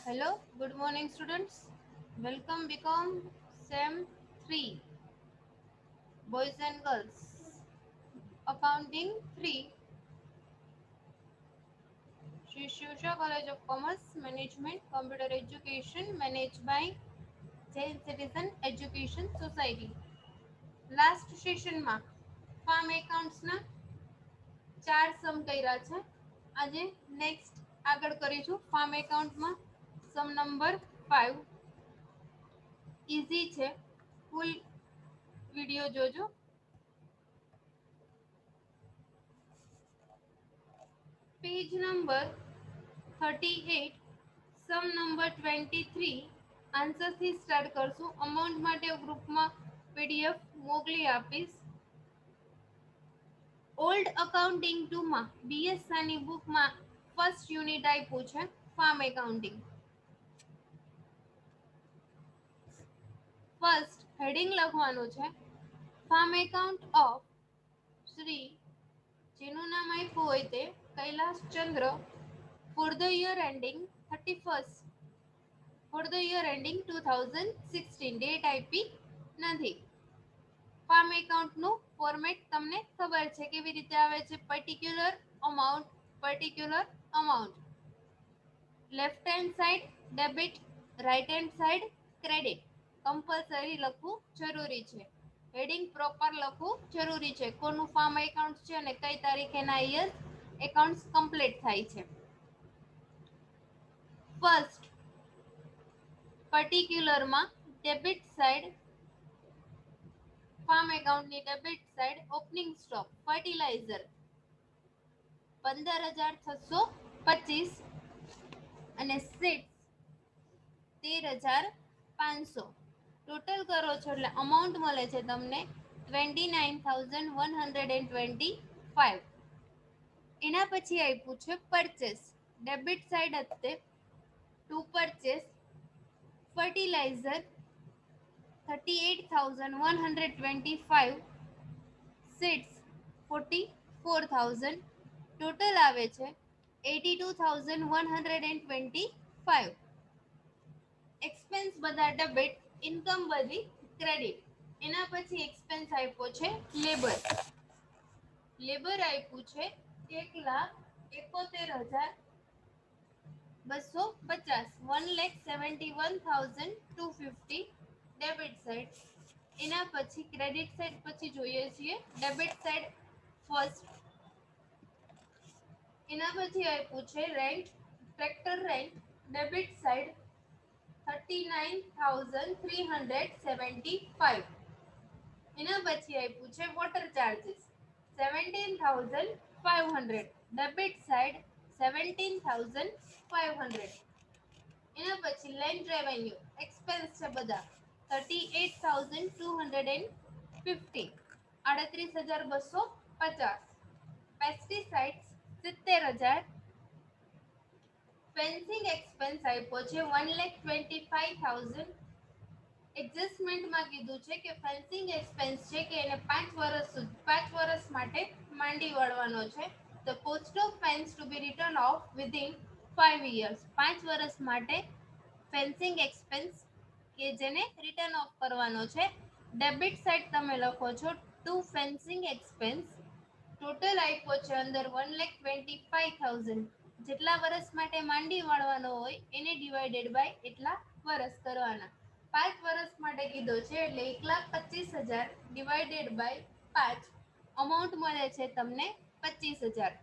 Hello, good morning students. Welcome become SEM 3 boys and girls. Accounting 3 Sri Shivsha College of Commerce Management Computer Education managed by Jain Citizen Education Society. Last session માં farm accounts ના ચાર સમ કર્યા છે. આજે next આગળ કરીશું farm account માં સમ number 5 easy છે. ફૂલ વિડિયો જોજો. Page number 38 sum number 23 answer થી સ્ટાર્ટ કરશું. અમાઉન્ટ માટે ગ્રુપમાં પીડીએફ મોકલી આપીશ. ઓલ્ડ અકાઉન્ટિંગ 2 માં બીએસ સાની બુકમાં ફર્સ્ટ યુનિટ આપ્યું છે ફાર્મ એકાઉન્ટિંગ. ફર્સ્ટ હેડિંગ લખવાનું છે ફાર્મ એકાઉન્ટ ઓફ શ્રી, જેનું નામ આપ્યું હોય તે Kailashchandra, for the year ending 31st for the year ending 2016. Date આપી નથી. ફાર્મ એકાઉન્ટનું ફોર્મેટ તમને ખબર છે કેવી રીતે આવે છે. Particular amount, left hand side debit, right hand side credit. Compulsory લખવું જરૂરી છે. હેડિંગ પ્રોપર લખવું જરૂરી છે. કોનું ફાર્મ એકાઉન્ટ છે અને કઈ તારીખેના યર એકાઉન્ટ્સ કમ્પ્લીટ થાય છે. ફર્સ્ટ પર્ટિક્યુલરમાં ડેબિટ સાઈડ, ફાર્મ એકાઉન્ટની debit side opening stock fertiliser 15,625 અને સીડ્સ 13,500. ટોટલ કરો છો એટલે અમાઉન્ટ મળે છે તમને 29,125. એના પછી આપ્યું છે પરચેસ. ડેબિટ સાઈડ હતી to purchase fertiliser 38,125, seeds 44,000. Total આવે છે 82,125. એક્સપેન્સ બધા ડેબિટ, ઇન્કમ બધી ક્રેડિટ. એના પછી એક્સપેન્સ આપ્યો છે લેબર. લેબર આપ્યું છે 1,71,250, 1,71,250 ડેબિટ સાઈડ. એના પછી ક્રેડિટ સાઈડ પછી જોઈએ છીએ. Debit side first. એના પછી આપ્યું છે rent, tractor rent debit side 39,375. એના પછી આપ્યું છે વોટર ચાર્જીસ 17,500 ડેબિટ સાઈડ 17,500. એના પછી લેન્ડ રેવન્યુ એક્સપેન્સ છે બધા 38,250, 38,250. પેસ્ટિસાઇડ્સ 70,000. ફેન્સિંગ એક્સપેન્સ આપ્યો છે 1,25,000. એડજસ્ટમેન્ટમાં કીધું છે કે ફેન્સિંગ એક્સપેન્સ છે કે એને 5 વર્ષ માટે માંડી વળવાનો છે. The cost of fence to be return of within 5 years. 5 વર્ષ માટે ફેન્સિંગ એક્સપેન્સ કે જેને રિટર્ન ઓફ કરવાનો છે. ડેબિટ સાઈડ તમે લખો છો ટુ ફેન્સિંગ એક્સપેન્સ. ટોટલ આપ્યો છે અંદર 1,25,000. જેટલા વર્ષ માટે માંડી વાળવાનો હોય એને ડિવાઇડેડ બાય એટલા વર્ષ કરવાના. 5 વર્ષ માટે કીધો છે એટલે 1,25,000 ડિવાઇડેડ બાય 5. અમાઉન્ટ મળે છે તમને 25,000.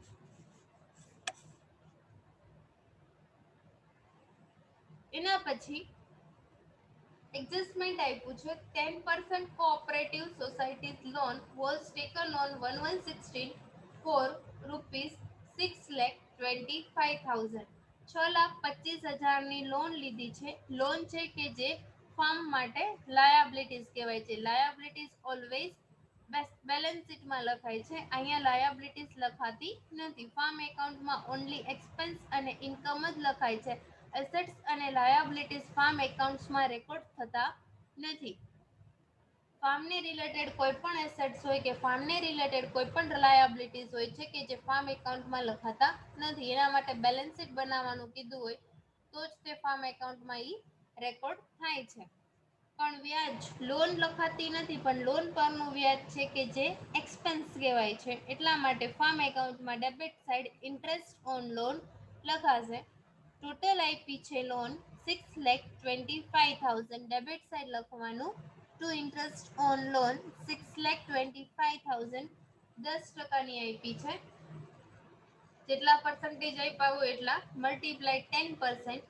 એના પછી એડજસ્ટમેન્ટ આપ્યું છે 10% cooperative societies loan was taken on 1/1/16 for ₹6,25,000. 6,25,000ની લોન લીધી છે. લોન છે કે જે ફાર્મ માટે લાયાબિલિટીઝ કહેવાય છે. લાયાબિલિટીઝ ઓલવેઝ બેલેન્સ શીટમાં લખાય છે. અહીંયા લાયાબિલિટીઝ લખાતી નથી. ફાર્મ એકાઉન્ટમાં ઓનલી એક્સપેન્સ અને ઇન્કમ જ લખાય છે. એસેટ્સ અને લાયાબિલિટીઝ ફાર્મ એકાઉન્ટ્સમાં રેકોર્ડ થતા નથી. ફાર્મને રિલેટેડ કોઈ પણ એસેટ્સ હોય કે ફાર્મને રિલેટેડ કોઈ પણ લાયાબિલિટીઝ હોય છે કે જે ફાર્મ એકાઉન્ટમાં લખાતા નથી. એના માટે બેલેન્સ શીટ બનાવવાનું કીધું હોય તો જ તે ફાર્મ એકાઉન્ટમાં ઈ રેકોર્ડ થાય છે. પણ વ્યાજ લોન લખાતી નથી, પણ લોન પરનું વ્યાજ છે કે જે એક્સપેન્સ કહેવાય છે. એટલા માટે ફાર્મ એકાઉન્ટમાં debit side interest on loan લખાશે. ટોટલ આપી છે લોન 6,25,000, ડેબિટ સાઇડ લખવાનું ટુ ઇન્ટરેસ્ટ ઓન લોન 6,25,000, 10% આપી છે. જેટલા પર્સન્ટેજ આપ્યા હોય એટલા મલ્ટીપ્લાય 10%,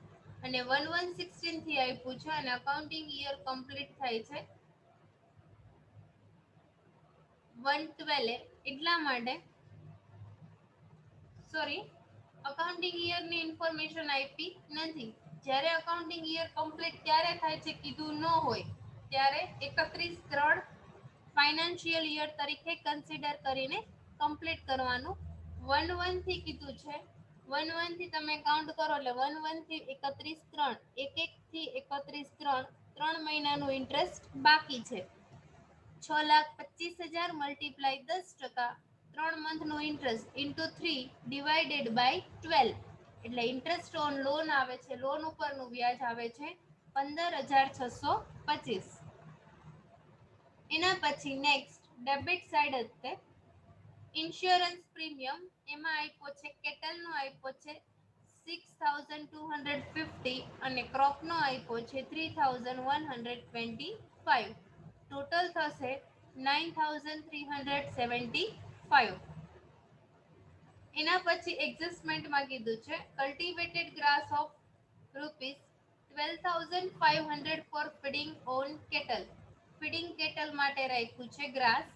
અને 1/116 થી આપ્યું છે, અને અકાઉન્ટિંગ યર કમ્પ્લીટ થાય છે 1/12, એટલા માટે સોરી, અકાઉન્ટિંગ યર ની ઇન્ફોર્મેશન આપી નથી. જ્યારે અકાઉન્ટિંગ યર કમ્પ્લીટ ક્યારે થાય છે કીધું ન હોય ત્યારે 31/3 ફાઇનાન્શિયલ યર તરીકે કન્સિડર કરીને કમ્પ્લીટ કરવાનું. 1/1 થી કીધું છે, 1/1 થી તમે કાઉન્ટ કરો એટલે 1/1 થી 31/3, 1/1 થી 31/3, 3 મહિનાનું ઇન્ટરેસ્ટ બાકી છે. 6,25,000 મલ્ટીપ્લાય 10%, 3 મંથનું ઇન્ટરેસ્ટ ઇન્ટુ 3 ડિવાઇડેડ બાય 12, એટલે ઇન્ટરેસ્ટ ઓન લોન આવે છે, લોન ઉપરનું વ્યાજ આવે છે 15,625. એના પછી નેક્સ્ટ ડેબિટ સાઇડ હશે ઇન્સ્યોરન્સ પ્રીમિયમ. એમાં આપ્યો છે કેટલનો આપ્યો છે 6,250, અને ક્રોપનો આપ્યો છે 3,125. ટોટલ થશે 9,375. એના પછી એડજસ્ટમેન્ટમાં કીધું છે cultivated grass of ₹12,500 for feeding on cattle. Feeding cattle માટે રાખ્યું છે ગ્રાસ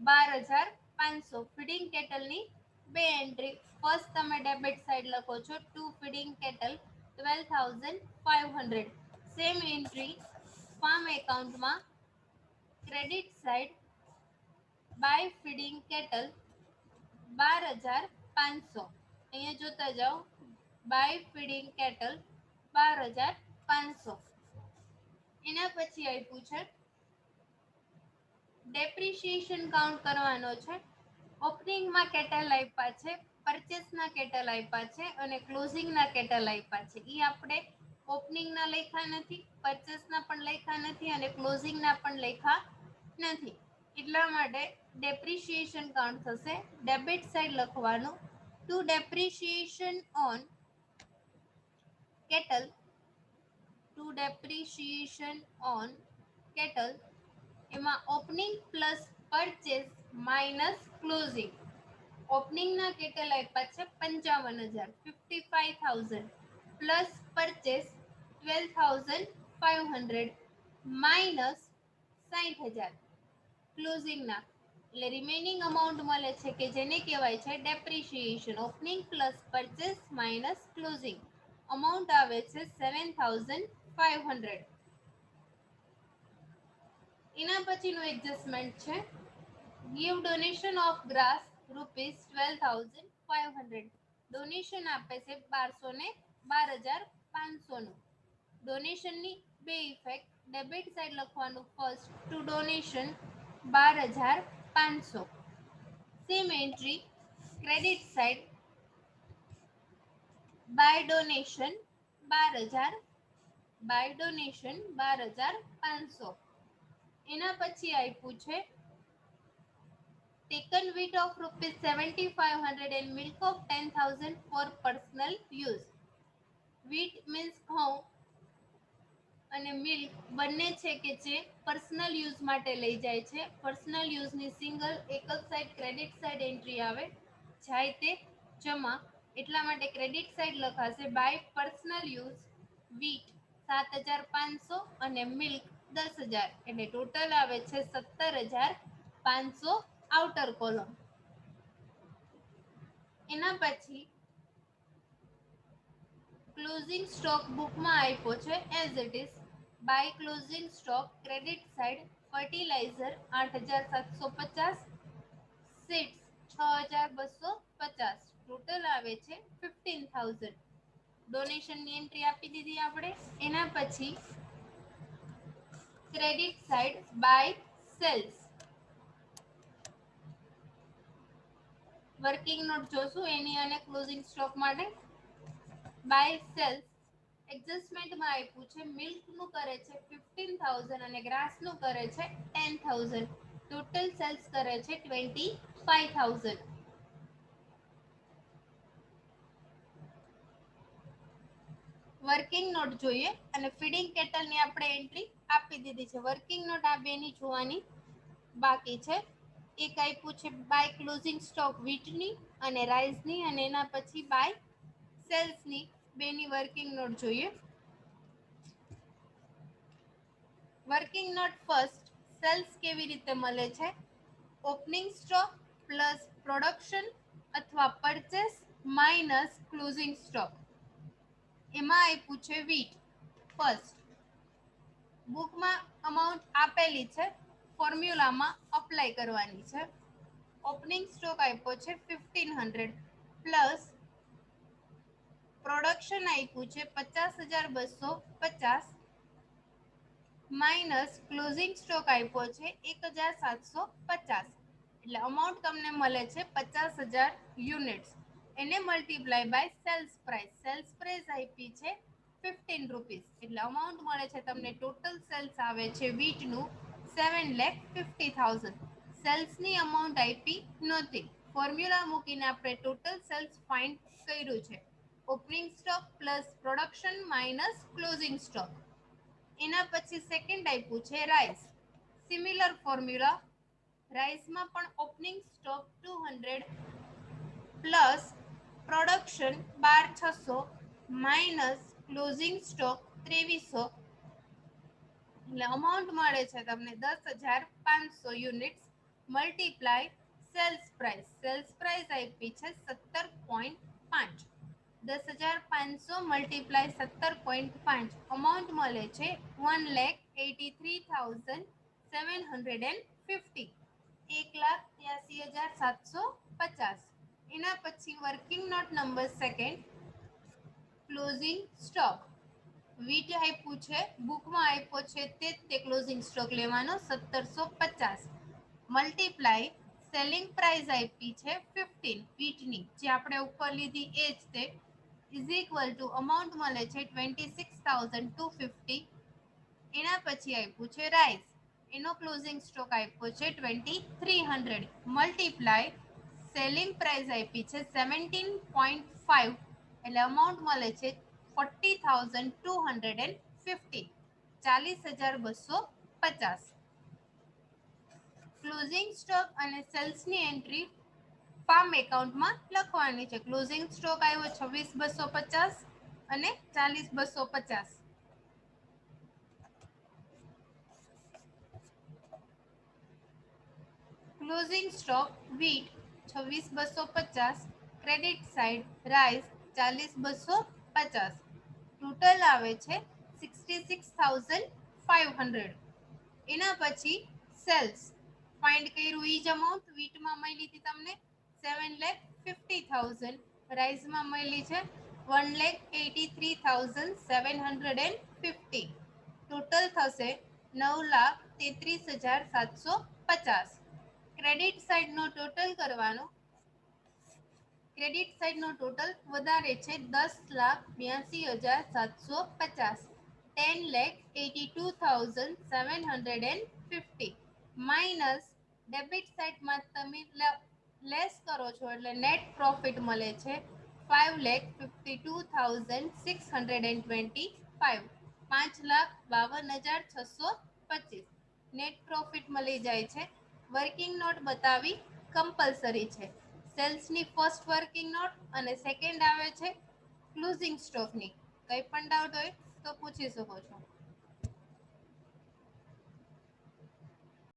12,500. ફીડિંગ કેટલની બે એન્ટ્રી. ફર્સ્ટ તમે ડેબિટ સાઇડ લખો છો to feeding cattle 12,500. Same entry farm એકાઉન્ટમાં credit side by feeding cattle 12,500. અહીંયા જોતા જાઓ, બાય ફીડિંગ કેટલ 12,500. એના પછી આપ્યું છે ડેપ્રિસિએશન કાઉન્ટ કરવાનો છે. ઓપનિંગમાં કેટલ આપ્યા છે, પરચેસના કેટલ આપ્યા છે, અને ક્લોઝિંગના કેટલ આપ્યા છે. એ આપણે ઓપનિંગના લખ્યા નથી, પરચેસના પણ લખ્યા નથી, અને ક્લોઝિંગના પણ લખ્યા નથી. એટલા માટે ડેપ્રિસિએશન કાઉન્ટ થશે. ડેબિટ સાઇડ લખવાનું to depreciation on cattle, to depreciation on cattle. એમાં opening plus purchase minus closing. ઓપનિંગના કેટલ આપ્યા છે 55,000, 55,000, પ્લસ પરચેસ 12,500, માઇનસ 60,000 ક્લોઝિંગના. એટલે રિમેનિંગ અમાઉન્ટ મળે છે કે જેને કહેવાય છે depreciation. Opening plus purchase minus closing. Amount આવે છે 7,500. એના પછીનું એડજસ્ટમેન્ટ છે give donation of grass ₹12,500. Donation આપે છે 1200 ને 12,500 નું. ડોનેશનની બે ઇફેક્ટ. ડેબિટ સાઇડ લખવાનું first to donation 12,500. Same entry credit side by donation 12,000, by donation 12,500. એના પછી આપ્યું છે taken wheat of ₹7,500 and milk of 10,000 for personal use. wheat means ઘઉં અને મિલ્ક બંને છે કે જે પર્સનલ યુઝ માટે લઈ જાય છે. પર્સનલ યુઝની સિંગલ એક જ સાઈડ ક્રેડિટ સાઈડ એન્ટ્રી આવે, જાય તે જમા. એટલા માટે ક્રેડિટ સાઈડ લખાશે બાય પર્સનલ યુઝ વીટ 7,500 અને મિલ્ક 10,000, એટલે ટોટલ આવે છે 17,500 આઉટર કોલમ. એના પછી ક્લોઝિંગ સ્ટોક બુકમાં આપ્યો છે as it is. By closing stock credit side fertiliser 8,750, seeds 6,250, total આવે છે 15,000. ડોનેશનની એન્ટ્રી આપી દીધી આપણે. એના પછી credit side by sales. Working note જોશું એની અને ક્લોઝિંગ સ્ટોક માટે. બાય સેલ્સ એડજસ્ટમેન્ટમાં આપ્યું છે મિલ્કનું કરે છે 15,000 અને ગ્રાસનું કરે છે 10,000. ટોટલ સેલ્સ કરે છે 25,000. વર્કિંગ નોટ જોઈએ અને ફીડિંગ કેટલની આપણે એન્ટ્રી આપી દીધી છે. વર્કિંગ નોટ આ બેની જોવાની બાકી છે. એક આપ્યું છે બાય ક્લોઝિંગ સ્ટોક વીટની અને રાઈસની અને એના પછી બાય સેલ્સની બેની વર્કિંગ નોટ જોઈએ. વર્કિંગ નોટ ફર્સ્ટ સેલ્સ કેવી રીતે મળે છે? ઓપનિંગ સ્ટોક પ્લસ પ્રોડક્શન અથવા પરચેસ માઇનસ ક્લોઝિંગ સ્ટોક. એમાં આપ્યું છે વીટ ફર્સ્ટ. બુકમાં અમાઉન્ટ આપેલી છે, ફોર્મ્યુલામાં અપ્લાય કરવાની છે. ઓપનિંગ સ્ટોક આપ્યો છે 1500 પ્લસ પ્રોડક્શન આપ્યું છે 50,250 માઇનસ ક્લોઝિંગ સ્ટોક આપ્યો છે 1,750. એટલે અમાઉન્ટ તમને મળે છે 50,000 યુનિટ્સ. એને multiply by sales price. Sales price આપી છે 15 રૂપીસ. એટલે અમાઉન્ટ મળે છે તમને ટોટલ સેલ્સ આવે છે વીટનું 7,50,000. સેલ્સની અમાઉન્ટ આપી નહોતી. ફોર્મ્યુલા મૂકીને આપણે ટોટલ સેલ્સ ફાઇન્ડ કર્યું છે. Opening stock plus production minus closing stock. એના પછી સેકન્ડ આપ્યું છે રાઈસ. Similar formula. રાઈસમાં પણ opening stock 200 plus production 12,600 minus closing stock 2300. એટલે અમાઉન્ટ મળે છે તમને 10,500 units multiply sales price. Sales price આપી છે 17.5. 10,500 મલ્ટીપ્લાય 17.5. અમાઉન્ટ મળે છે 1,83,750. 1,83,750. એના પછી working note number second closing stock. Wheat આપ્યું છે, બુકમાં આપ્યો છે તે ક્લોઝિંગ સ્ટોક લેવાનો 1,750 મલ્ટીપ્લાય સેલિંગ પ્રાઇસ આપી છે 15 વીટની, જે આપણે ઉપર લીધી એ જ તે, ઇઝ ઇક્વલ ટુ અમાઉન્ટ મળે છે 26,250. એના પછી આપ્યું છે રાઈસ. એનો ક્લોઝિંગ સ્ટોક આપ્યો છે 2,300 મલ્ટીપ્લાય સેલિંગ પ્રાઇસ આપી છે 17.5. એટલે અમાઉન્ટ મળે છે 40,250. 40,250. ક્લોઝિંગ સ્ટોક અને સેલ્સની એન્ટ્રી ફાર્મ એકાઉન્ટમાં લખવાની છે. ક્લોઝિંગ સ્ટોક આવ્યો 26,250 અને 40,250. Closing stock wheat 26,250, credit side rice 40,250. Total આવે છે 66,500. એના પછી સેલ્સ ફાઇન્ડ કર્યું ઈ જ અમાઉન્ટ. વીટમાં મળી હતી તમને 7,50,000, રાઈસમાં મળી છે 1,83,750. ટોટલ થશે 9,33,750. ક્રેડિટ સાઇડનો ટોટલ કરવાનો. ક્રેડિટ સાઇડનો ટોટલ વધારે છે 10,82,750. 10,82,750 માઇનસ ડેબિટ સાઇડમાં તમે લેસ કરો છો એટલે નેટ પ્રોફિટ મળે છે 5,52,625. 5,52,625 નેટ પ્રોફિટ મળી જાય છે. વર્કિંગ નોટ બતાવી કમ્પલસરી છે. સેલ્સની ફર્સ્ટ વર્કિંગ નોટ અને સેકન્ડ આવે છે ક્લોઝિંગ સ્ટોકની. કંઈ પણ ડાઉટ હોય તો પૂછી શકો છો.